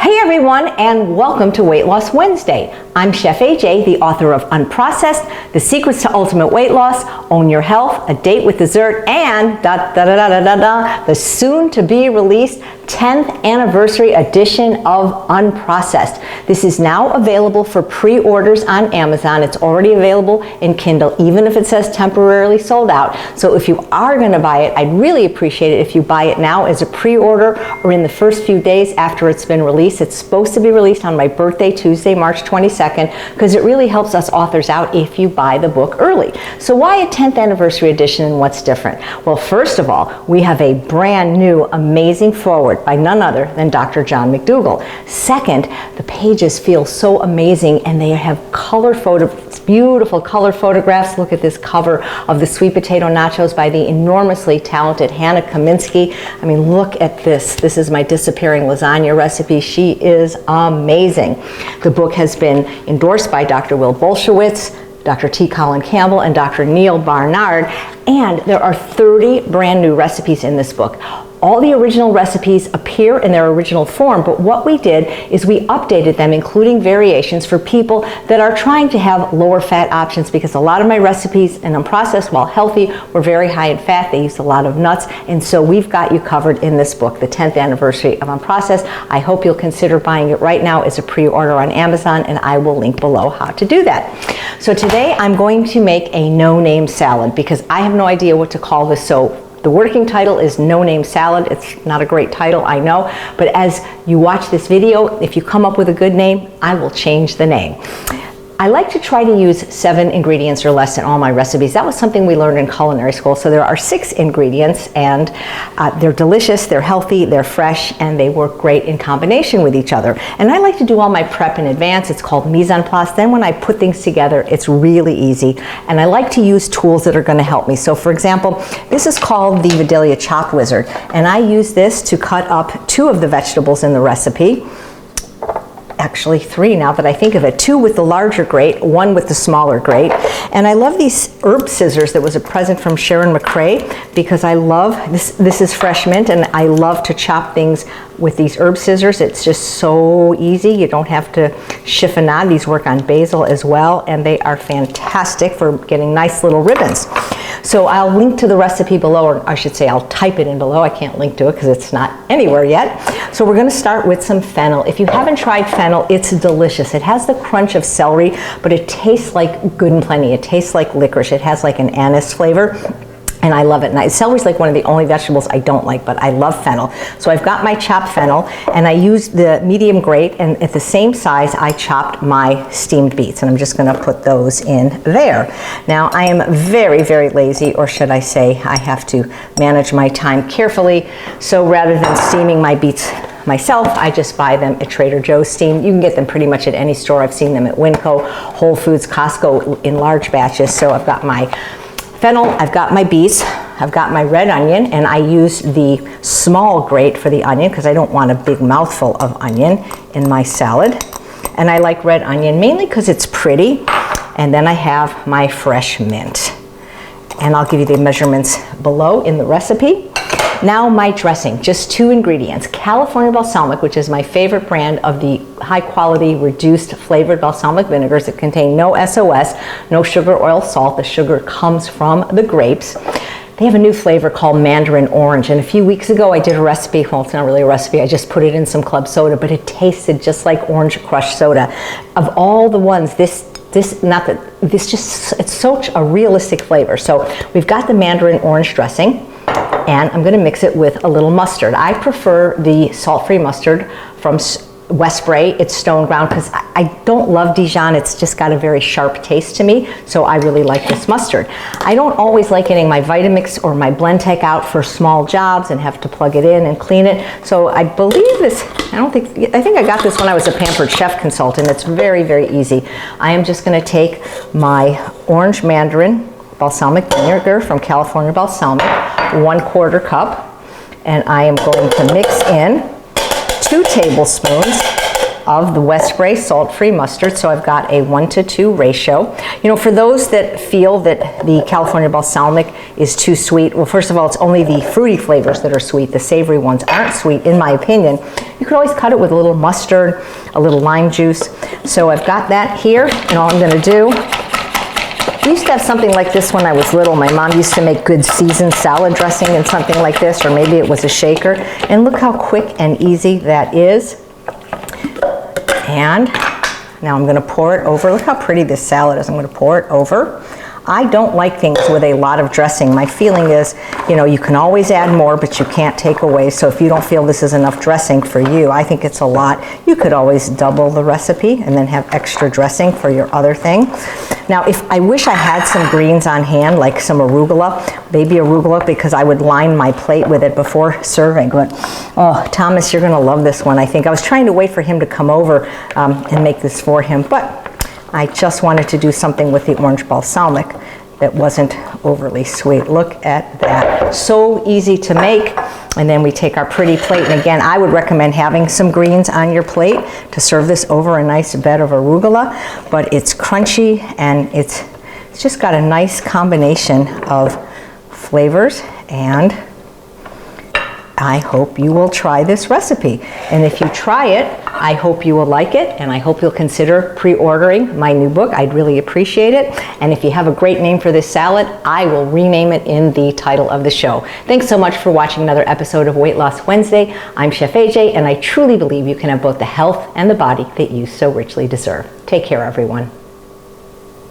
Hey everyone, and welcome to Weight Loss Wednesday. I'm Chef AJ, the author of Unprocessed, The Secrets to Ultimate Weight Loss, Own Your Health, A Date with Dessert, and the soon-to-be released 10th anniversary edition of Unprocessed. This is now available for pre-orders on Amazon. It's already available in Kindle, even if it says temporarily sold out. So if you are going to buy it, I'd really appreciate it if you buy it now as a pre-order or in the first few days after it's been released. It's supposed to be released on my birthday, Tuesday, March 22nd, because it really helps us authors out if you buy the book early. So why a 10th anniversary edition and what's different? Well, first of all, we have a brand new, amazing foreword by none other than Dr. John McDougall. Second, the pages feel so amazing and they have beautiful color photographs. Look at this cover of the sweet potato nachos by the enormously talented Hannah Kaminsky. I mean, look at this. This is my disappearing lasagna recipe. She is amazing. The book has been endorsed by Dr. Will Bolshewitz, Dr. T. Colin Campbell, and Dr. Neil Barnard, and there are 30 brand new recipes in this book. All the original recipes appear in their original form, but what we did is we updated them, including variations for people that are trying to have lower fat options, because a lot of my recipes in Unprocessed, while healthy, were very high in fat. They used a lot of nuts, and so we've got you covered in this book, the 10th anniversary of Unprocessed. I hope you'll consider buying it right now as a pre-order on Amazon, and I will link below how to do that. So today I'm going to make a no-name salad because I have no idea what to call this. So the working title is No Name Salad. It's not a great title, I know, but as you watch this video, if you come up with a good name, I will change the name. I like to try to use 7 ingredients or less in all my recipes. That was something we learned in culinary school. So there are 6 ingredients, and they're delicious, they're healthy, they're fresh, and they work great in combination with each other. And I like to do all my prep in advance. It's called mise en place. Then when I put things together, it's really easy. And I like to use tools that are going to help me. So for example, this is called the Vidalia Chop Wizard, and I use this to cut up 2 of the vegetables in the recipe. Actually 3 now that I think of it. 2 with the larger grate, 1 with the smaller grate. And I love these herb scissors that was a present from Sharon McCrae because I love, this is fresh mint, and I love to chop things with these herb scissors. It's just so easy. You don't have to chiffonade. These work on basil as well, and they are fantastic for getting nice little ribbons. So I'll link to the recipe below, or I should say I'll type it in below. I can't link to it because it's not anywhere yet. So we're going to start with some fennel. If you haven't tried fennel, it's delicious. It has the crunch of celery, but it tastes like Good and Plenty. It tastes like licorice. It has like an anise flavor. And I love it. And celery's like one of the only vegetables I don't like, but I love fennel. So I've got my chopped fennel, and I used the medium grate, and at the same size I chopped my steamed beets, and I'm just gonna put those in there. Now I am very, very lazy, or should I say I have to manage my time carefully. So rather than steaming my beets myself, I just buy them at Trader Joe's steamed. You can get them pretty much at any store. I've seen them at Winco, Whole Foods, Costco in large batches. So I've got my fennel, I've got my beets, I've got my red onion, and I use the small grate for the onion because I don't want a big mouthful of onion in my salad. And I like red onion mainly because it's pretty. And then I have my fresh mint. And I'll give you the measurements below in the recipe. Now my dressing, just 2 ingredients. California Balsamic, which is my favorite brand of the high quality reduced flavored balsamic vinegars that contain no SOS, no sugar, oil, salt. The sugar comes from the grapes. They have a new flavor called Mandarin Orange, and a few weeks ago I did a recipe. Well, it's not really a recipe, I just put it in some club soda, but it tasted just like orange crush soda. Of all the ones, it's such a realistic flavor. So we've got the Mandarin Orange dressing, and I'm going to mix it with a little mustard. I prefer the salt-free mustard from Westbrae. It's Stoneground because I don't love Dijon. It's just got a very sharp taste to me, so I really like this mustard. I don't always like getting my Vitamix or my Blendtec out for small jobs and have to plug it in and clean it. So I believe this, I think I got this when I was a Pampered Chef consultant. It's very, very easy. I am just going to take my orange Mandarin balsamic vinegar from California Balsamic, 1/4 cup, and I am going to mix in 2 tablespoons of the Westbrae salt-free mustard. So I've got a 1-to-2 ratio. You know, for those that feel that the California balsamic is too sweet, well, first of all, it's only the fruity flavors that are sweet. The savory ones aren't sweet, in my opinion. You could always cut it with a little mustard, a little lime juice. So I've got that here, and all I'm going to do, we used to have something like this when I was little. My mom used to make good seasoned salad dressing and something like this, or maybe it was a shaker. And look how quick and easy that is. And now I'm going to pour it over. Look how pretty this salad is. I'm going to pour it over. I don't like things with a lot of dressing. My feeling is, you know, you can always add more, but you can't take away. So if you don't feel this is enough dressing for you, I think it's a lot. You could always double the recipe and then have extra dressing for your other thing. Now, if I wish I had some greens on hand, like some arugula, baby arugula, because I would line my plate with it before serving. But, oh, Thomas, you're going to love this one, I think. I was trying to wait for him to come over and make this for him, but I just wanted to do something with the orange balsamic that wasn't overly sweet. Look at that. So easy to make. And then we take our pretty plate. And again, I would recommend having some greens on your plate to serve this over a nice bed of arugula. But it's crunchy and it's just got a nice combination of flavors, and I hope you will try this recipe. And if you try it, I hope you will like it, and I hope you'll consider pre-ordering my new book. I'd really appreciate it. And if you have a great name for this salad, I will rename it in the title of the show. Thanks so much for watching another episode of Weight Loss Wednesday. I'm Chef AJ, and I truly believe you can have both the health and the body that you so richly deserve. Take care, everyone.